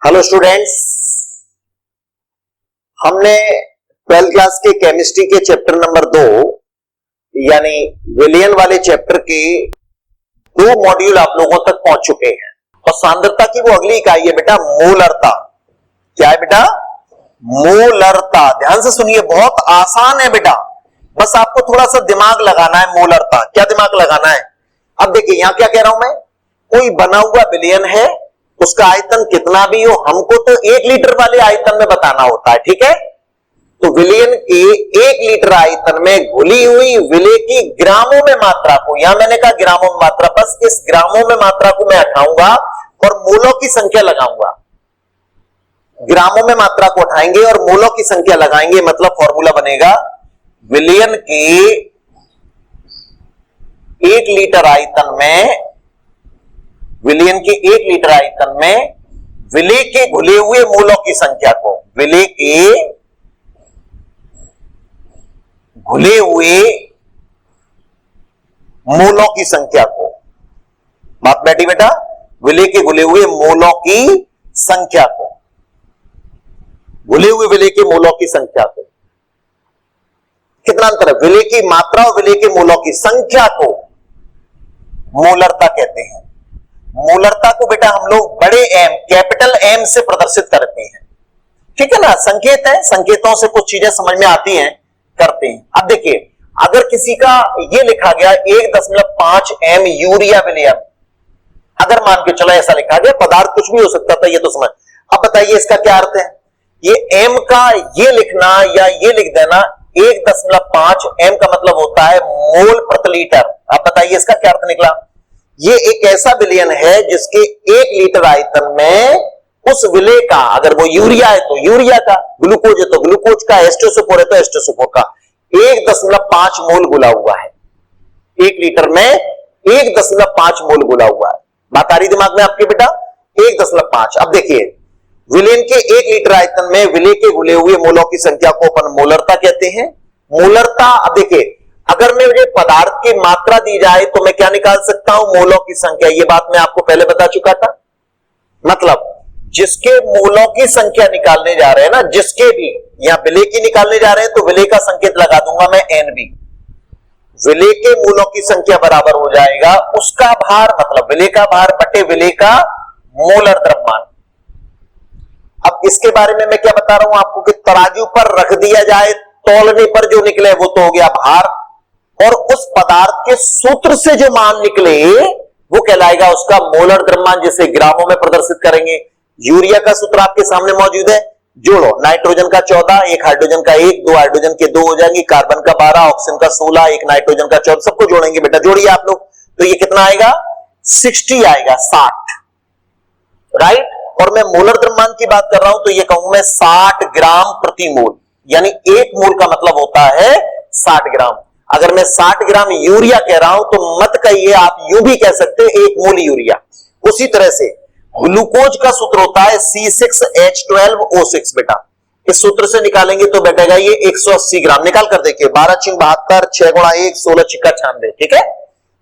Hello students, हमने 12th class के chemistry के चैप्टर नंबर 2 यानी विलयन वाले चैप्टर के 2 मॉड्यूल आप लोगों तक पहुंच चुके हैं। और सांद्रता की वो अगली इकाई है बेटा मोलरता। क्या है बेटा? मोलरता। ध्यान से सुनिए, बहुत आसान है बेटा, बस आपको थोड़ा सा दिमाग लगाना है। मोलरता क्या दिमाग लगाना है? अब देखिए यहां क्या कह रहा हूं मैं, कोई बना हुआ विलयन है, उसका आयतन कितना भी हो, हमको तो 1 लीटर वाले आयतन में बताना होता है, ठीक है? तो विलयन के 1 लीटर आयतन में घुली हुई विलय की ग्रामों में मात्रा को, यहां मैंने कहा ग्रामों में मात्रा, बस इस ग्रामों में मात्रा को मैं हटाऊंगा और मोलों की संख्या लगाऊंगा। ग्रामों में मात्रा को उठाएंगे और मोलों की संख्या लगाएंगे, मतलब फॉर्मूला बनेगा विलयन के 1 लीटर आयतन में, विलयन के 1 लीटर आयतन में विलय के घुले हुए मोलों की संख्या को, विलय के घुले हुए मोलों की संख्या को, बात बैठी बेटा, विलय के घुले हुए मोलों की संख्या को, घुले हुए विलय के मोलों की संख्या को, कितना अंतर है? विलय की मात्रा और विलय के मोलों की संख्या को मोलरता कहते हैं। मोलरता को बेटा हम लोग बड़े एम, कैपिटल एम से प्रदर्शित करते हैं, ठीक है ना? संकेत है, संकेतों से कुछ चीजें समझ में आती हैं, करते हैं। अब देखिए, अगर किसी का ये लिखा गया 1.5 एम यूरिया विलयन, अगर मान के चलो ऐसा लिखा गया, पदार्थ कुछ भी हो सकता था, ये तो समझ। अब बताइए इसका क्या अर्थ है? ये एम का ये लिखना या ये लिख देना 1.5 एम का मतलब होता है मोल प्रति लीटर। अब बताइए इसका क्या अर्थ निकला? ये एक ऐसा विलयन है जिसके 1 लीटर आयतन में उस विलय का, अगर वो यूरिया है तो यूरिया का, ग्लूकोज है तो ग्लूकोज का, एस्टोसोफोर है तो एस्टोसोफोर का 1.5 मोल घुला हुआ है। 1 लीटर में 1.5 मोल घुला हुआ है। बात आ रही दिमाग में आपके बेटा? 1.5। अब देखिए, विलयन के 1 लीटर आयतन में विलय के घुले हुए मोलों की संख्या को अपन मोलरता कहते हैं। मोलरता, अब देखिए, अगर मुझे पदार्थ की मात्रा दी जाए तो मैं क्या निकाल सकता हूं? मोलों की संख्या। यह बात मैं आपको पहले बता चुका था। मतलब जिसके मोलों की संख्या निकालने जा रहे हैं ना, जिसके भी, यहां विलय की निकालने जा रहे हैं तो विलय का संकेत लगा दूंगा मैं NB। विलय के मोलों की संख्या बराबर हो जाएगा उसका भार, मतलब विलय का भार बटे विलय का मोलर द्रव्यमान। अब इसके बारे में मैं क्या बता रहा हूं आपको कि तराजू पर रख दिया जाए, तौलने पर जो निकले वो तो हो गया भार, और उस पदार्थ के सूत्र से जो मान निकले वो कहलाएगा उसका मोलर द्रव्यमान, जिसे ग्रामों में प्रदर्शित करेंगे। यूरिया का सूत्र आपके सामने मौजूद है, जोड़ो। नाइट्रोजन का 14, एक हाइड्रोजन का 1, 2 हाइड्रोजन के 2 हो जाएंगे, कार्बन का 12, ऑक्सीजन का 16, एक नाइट्रोजन का 14, सबको जोड़ेंगे बेटा, जोड़िए आप लोग। तो ये कितना आएगा? 60 आएगा, 60, राइट? और मैं मोलर द्रव्यमान की बात कर रहा हूं तो ये कहूं मैं 60 ग्राम प्रति मोल, यानी 1 मोल का मतलब होता है 60 ग्राम। अगर मैं 60 ग्राम यूरिया कह रहा हूं तो मत कहिए, आप यूं भी कह सकते हैं 1 मोल यूरिया। उसी तरह से ग्लूकोज का सूत्र होता है C6H12O6 बेटा। इस सूत्र से निकालेंगे तो बैठेगा ये 180 ग्राम। निकाल कर देखिए, 12 × 72, 6 × 1, 16 × 96, ठीक है?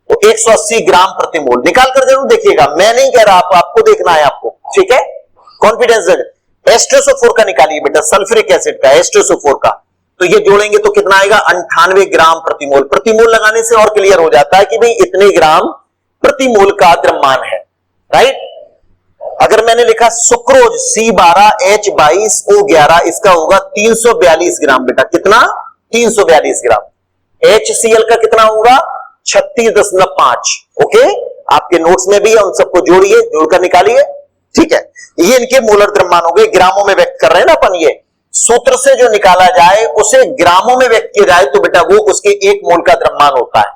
तो 180 ग्राम प्रति मोल निकाल कर जरूर देखिएगा, मैं नहीं कह रहा, आपको देखना है आपको, ठीक है? कॉन्फिडेंस। एस्टोसोफोर का निकालिए बेटा, सल्फ्यूरिक एसिड का, एस्टोसोफोर का, तो ये जोड़ेंगे तो कितना आएगा? 98 ग्राम प्रति मोल। प्रति मोल लगाने से और क्लियर हो जाता है कि भाई इतने ग्राम प्रति मोल का द्रव्यमान है, राइट? अगर मैंने लिखा सुक्रोज C12H22O11, इसका होगा 342 ग्राम बेटा। कितना? 342 ग्राम। HCl का कितना होगा? 36.5। ओके, आपके नोट्स में भी है, उन सबको जोड़िए, जोड़कर निकालिए, ठीक है? ये इनके मोलर द्रव्यमान हो गए, ग्रामों में व्यक्त कर रहे हैं ना अपन। ये सूत्र से जो निकाला जाए उसे ग्रामों में व्यक्त किया जाए तो बेटा वो उसके 1 मोल का द्रव्यमान होता है।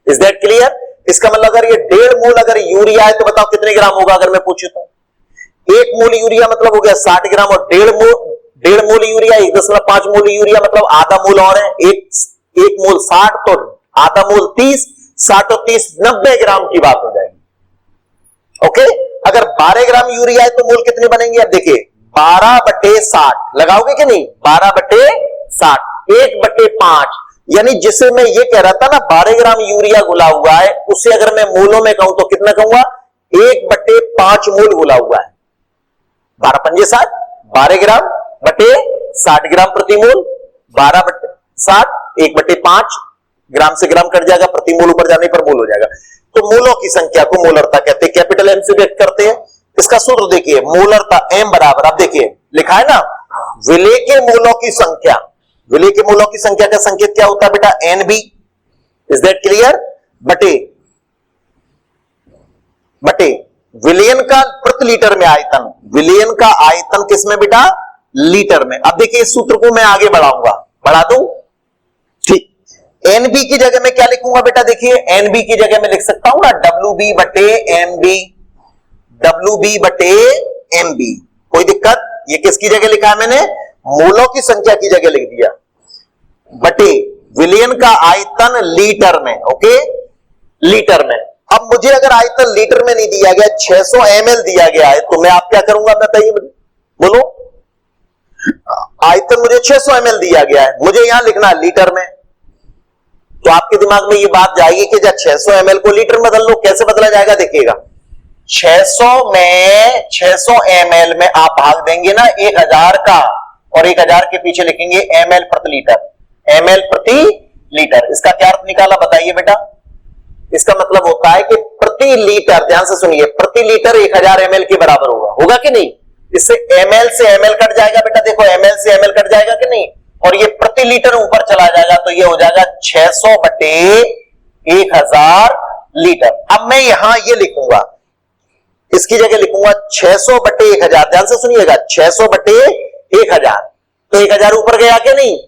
Is that clear? इसका मतलब अगर ये 1.5 मोल अगर यूरिया है तो बताओ कितने ग्राम होगा? अगर मैं पूछूं तो 1 मोल यूरिया मतलब हो गया 60 ग्राम, और 1.5 मोल यूरिया, 1.5 मोल यूरिया मतलब आधा मोल और है, एक मोल 60, तो आधा मोल 30, 60 और 30 90 ग्राम की बात हो जाएगी। ओके, अगर 12 ग्राम यूरिया है तो मोल कितने बनेंगे? अब देखिए 12/60 लगाओगे कि नहीं? 12/60, 1/5, यानी जिसे मैं ये कह रहा था ना 12 ग्राम यूरिया घुला हुआ है, उसे अगर मैं मोलों में कहूं तो कितना कहूंगा? 1/5 मोल घुला हुआ है। 12 पंजे 60, 12 ग्राम बटे 60 ग्राम प्रति मोल, 12 बटे 60, 1/5 ग्राम से ग्राम कट जाएगा, प्रति मोल ऊपर जाने पर मोल हो जाएगा। तो मोलों की संख्या को मोलरता कहते हैं, कैपिटल एम से व्यक्त करते हैं। इसका सूत्र देखिए, मोलरता एम बराबर, आप देखिए लिखा है ना, विलेय के मोलों की संख्या, विलेय के मोलों की संख्या का संकेत क्या होता है बेटा, एनबी, इज दैट क्लियर, बटे विलयन का प्रति लीटर में आयतन, विलयन का आयतन किसमें बेटा, लीटर में। अब देखिए इस सूत्र को मैं आगे बढ़ाऊंगा, बढ़ा दूं, ठीक। एनबी की जगह में क्या लिखूंगा बेटा, देखिए एनबी की जगह में लिख सकता हूं ना डब्ल्यूबी बटे एमबी, डब्ल्यूबी बटे एमबी, कोई दिक्कत। ये किसकी जगह लिखा है मैंने, मोलों की संख्या की जगह लिख दिया, बटे विलयन का आयतन लीटर में, ओके, लीटर में। अब मुझे अगर आयतन लीटर में नहीं दिया गया, 600 ml दिया गया है, तो मैं आप क्या करूंगा बताइए, बोलो। आयतन मुझे 600 ml दिया गया है, मुझे यहां लिखना है लीटर में, तो आपके दिमाग में ये बात जाएगी कि जब 600 ml को लीटर में बदल लो, कैसे बदला जाएगा देखिएगा। 600 ml में आप भाग देंगे ना 1000 का, और 1000 के पीछे लिखेंगे ml प्रति लीटर, ml प्रति लीटर। इसका क्या अर्थ निकाला बताइए बेटा, इसका मतलब होता है कि प्रति लीटर, ध्यान से सुनिए, प्रति लीटर 1000 ml के बराबर होगा, होगा कि नहीं। इससे ml से ml कट जाएगा बेटा, देखो ml से ml कट जाएगा कि नहीं, और ये प्रति लीटर ऊपर चला जाएगा, तो ये हो जाएगा 600 बटे 1000 लीटर। अब मैं यहां ये लिखूंगा, इसकी जगह लिखूंगा 600 बटे 1000, ध्यान से सुनिएगा, 600 बटे 1000, तो 1000 ऊपर गया कि नहीं,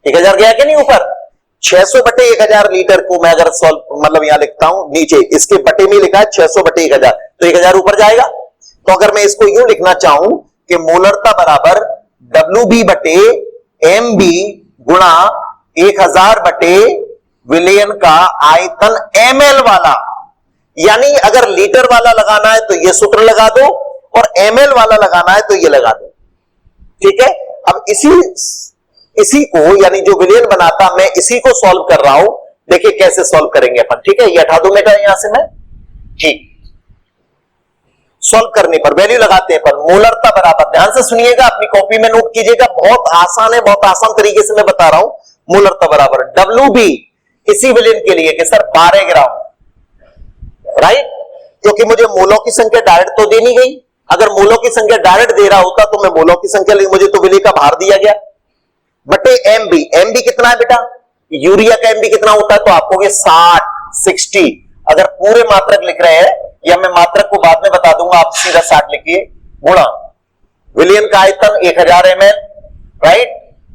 1000 गया कि नहीं ऊपर। 600 बटे 1000 लीटर को मैं अगर सॉल्व, मतलब यहां लिखता हूं नीचे, इसके बटे में लिखा है 600 बटे 1000, तो 1000 ऊपर जाएगा। तो अगर मैं इसको यूं लिखना चाहूं कि मोलरता बराबर WB बटे MB गुणा 1000 बटे विलयन का आयतन ml वाला, यानी अगर लीटर वाला लगाना है तो ये सूत्र लगा दो, और ml वाला लगाना है तो ये लगा दो, ठीक है। अब इसी को, यानी जो विलयन बनाता, मैं इसी को सॉल्व कर रहा हूं, देखिए कैसे सॉल्व करेंगे अपन, ठीक है। ये हटा दूं बेटा यहां से मैं, ठीक। सॉल्व करने पर वैल्यू लगाते हैं पर मोलरता बराबर, ध्यान से सुनिएगा, अपनी कॉपी में नोट कीजिएगा, बहुत आसान है, बहुत आसान तरीके से मैं बता रहा हूं। मोलरता बराबर WB इसी विलयन के लिए कि सर 12 ग्राम, राइट, क्योंकि मुझे मोलों की संख्या डायरेक्ट तो देनी गई, अगर मोलों की संख्या डायरेक्ट दे रहा होता तो मैं मोलों की संख्या, मुझे तो विलय का भार दिया गया, बटे MB कितना है बेटा, यूरिया का MB कितना होता है, तो आपको 60। अगर पूरे मात्रक लिख रहे हैं, या मैं मात्रक को बाद में बता दूंगा, आप सीधा 60 लिखिए, गुणा विलयन का आयतन 1000 ml, राइट,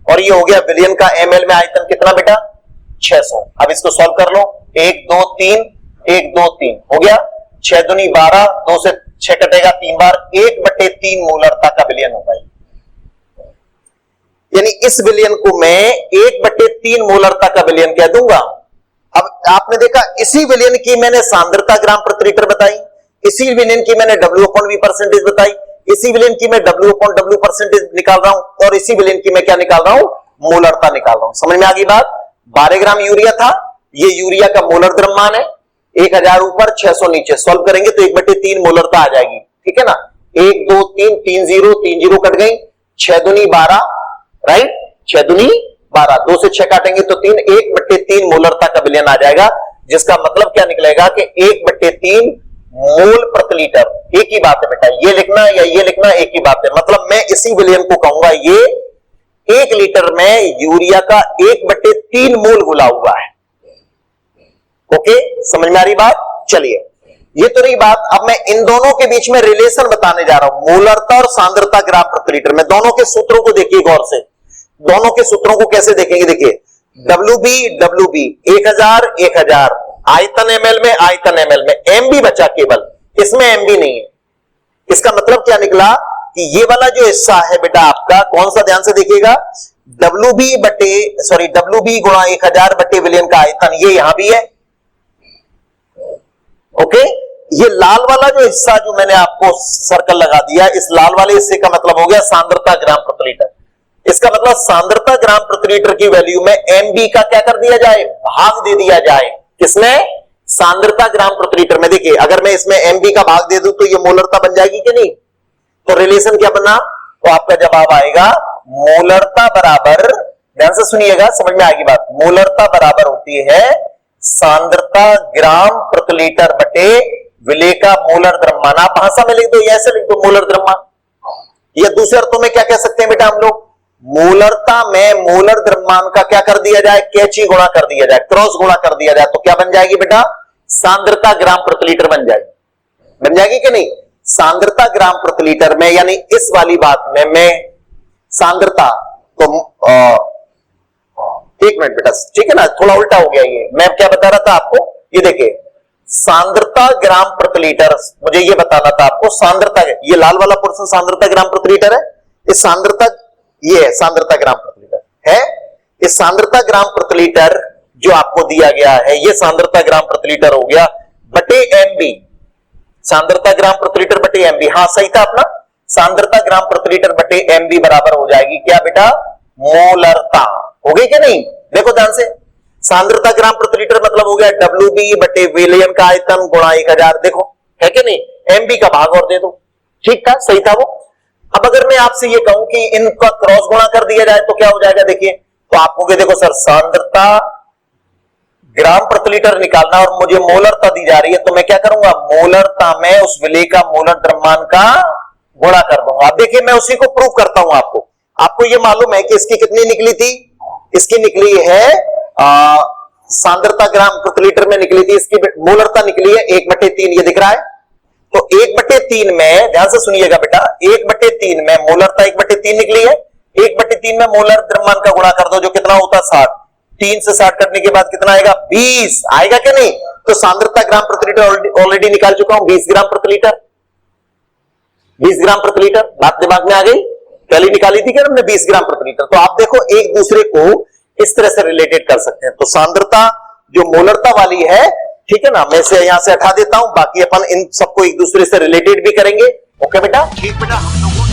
और ये हो गया विलयन का ml में आयतन कितना बेटा, 600। अब इसको सॉल्व कर लो, 1 2 3 1 2 3 हो गया, 6 दूनी 12, 2 से 6 कटेगा 3 बार, 1/3 मोलरता का विलयन होगा, यानी इस विलयन को मैं 1/3 मोलरता का विलयन कह दूंगा। अब आपने देखा, इसी विलयन की मैंने सांद्रता ग्राम प्रति लीटर बताई, इसी विलयन की मैंने W/V परसेंटेज बताई, इसी विलयन की मैं W/W परसेंटेज निकाल रहा हूं, और इसी विलयन की मैं क्या निकाल रहा हूं, मोलरता निकाल रहा हूं। समझ में आ गई बात। 12 ग्राम यूरिया था, ये यूरिया का मोलर द्रव्यमान है, 1000 ऊपर 600 नीचे, सॉल्व करेंगे तो 1/3 मोलरता आ जाएगी, ठीक है ना। 1 2 3 3 0 कट गई, 6 दूनी 12, राइट, 6 दूनी 12, 2 से 6 काटेंगे तो 3, 1/3 मोलरता का विलयन आ जाएगा, जिसका मतलब क्या निकलेगा कि 1/3 मोल प्रति लीटर। एक ही बात है बेटा, ये लिखना या ये लिखना एक ही बात है, मतलब मैं इसी विलयन को कहूंगा ये 1 लीटर में यूरिया का 1/3 मोल घुला हुआ है। ओके, समझ में आ रही बात। चलिए, ये तो रही बात। अब मैं इन दोनों के बीच में रिलेशन बताने जा रहा हूं, मोलरता और सांद्रता ग्राम प्रति लीटर में। दोनों के सूत्रों को देखिए गौर से, दोनों के सूत्रों को कैसे देखेंगे, देखिए WB 1000 आयतन ml में, आयतन ml में, MB बचा केवल, इसमें MB नहीं है। इसका मतलब क्या निकला कि ये वाला जो हिस्सा है बेटा आपका, कौन सा, ध्यान से देखिएगा, WB गुणा 1000 बटे विलयन का आयतन, ये यहां भी है। ओके, ये लाल वाला जो हिस्सा जो मैंने आपको सर्कल लगा दिया, इस लाल वाले हिस्से का मतलब हो गया सांद्रता ग्राम प्रति लीटर। इसका मतलब सांद्रता ग्राम प्रति लीटर की वैल्यू में MB का क्या कर दिया जाए, भाग दे दिया जाए। किसमें, सांद्रता ग्राम प्रति लीटर में। देखिए, अगर मैं इसमें MB का भाग दे दूं तो ये मोलरता बन जाएगी कि नहीं, तो रिलेशन क्या बना, तो आपका जवाब आएगा मोलरता बराबर, ध्यान से सुनिएगा समझ में आएगी बात, मोलरता बराबर होती है सांद्रता ग्राम प्रति लीटर बटे विलेय का मोलर द्रव्यमान। आप भाषा में लिख दो, ऐसे लिख दो मोलर द्रव्यमान, या दूसरे अर्थों में क्या कह सकते हैं बेटा हम लोग, मोलरता में मोलर द्रव्यमान का क्या कर दिया जाए, कैची गुणा कर दिया जाए, क्रॉस गुणा कर दिया जाए, तो क्या बन जाएगी बेटा, सांद्रता ग्राम प्रति लीटर बन जाएगी कि नहीं। सांद्रता ग्राम प्रति लीटर में, यानी इस वाली बात में मैं सांद्रता, तो एक मिनट बेटा, ठीक है ना, थोड़ा उल्टा हो गया ये, मैं क्या बता रहा था आपको, ये देखिए सांद्रता ग्राम प्रति लीटर, मुझे ये बताना था आपको, सांद्रता, ये लाल वाला पोर्शन सांद्रता ग्राम प्रति लीटर है, इस सांद्रता, ये है सांद्रता ग्राम प्रति लीटर है, इस सांद्रता ग्राम प्रति लीटर जो आपको दिया गया है, ये सांद्रता ग्राम प्रति लीटर हो गया बटे एमबी, सांद्रता ग्राम प्रति लीटर बटे एमबी, हाँ सही था अपना, सांद्रता ग्राम प्रति लीटर बटे एमबी बराबर हो जाएगी क्या बेटा, मोलरता, हो गई कि नहीं। देखो ध्यान से, सांद्रता ग्राम प्रति लीटर मतलब हो गया डब्ल्यूबी बटे विलयन का आयतन गुणा 1000, देखो है कि नहीं, एमबी का भाग और दे दो, ठीक था, सही था वो। अब अगर मैं आपसे ये कहूं कि इनका क्रॉस गुणा कर दिया जाए तो क्या हो जाएगा, देखिए तो आपको देखो सर, सांद्रता ग्राम प्रति लीटर निकालना और मुझे मोलरता दी जा रही है, तो मैं क्या करूंगा, मोलरता में उस विलेय का मोलर द्रव्यमान का गुणा कर दूंगा। अब देखिए मैं उसी को प्रूव करता हूं आपको ये मालूम है कि इसकी कितनी निकली थी, इसकी निकली है सांद्रता ग्राम प्रति लीटर में निकली थी, इसकी मोलरता निकली है 1/3, ये दिख रहा है, तो 1/3 में, ध्यान से सुनिएगा बेटा, 1/3 में मोलरता 1/3 निकली है, 1/3 में मोलर द्रव्यमान का गुणा कर दो, जो कितना होता है 60, 3 से 60 करने के बाद कितना आएगा, 20 आएगा क्या नहीं, तो सांद्रता ग्राम प्रति लीटर ऑलरेडी निकाल चुका हूं, 20 ग्राम प्रति लीटर, 20 ग्राम प्रति लीटर, बात दिमाग में आ गई, पहले निकाली थी क्या हमने 20 ग्राम प्रति लीटर। तो आप देखो एक दूसरे को इस तरह से रिलेटेड कर सकते हैं, तो सांद्रता जो मोलरता वाली है, ठीक है ना, मैं से यहां से हटा देता हूं, बाकी अपन इन सबको एक दूसरे से रिलेटेड भी करेंगे, ओके बेटा, ठीक बेटा। हम लोगों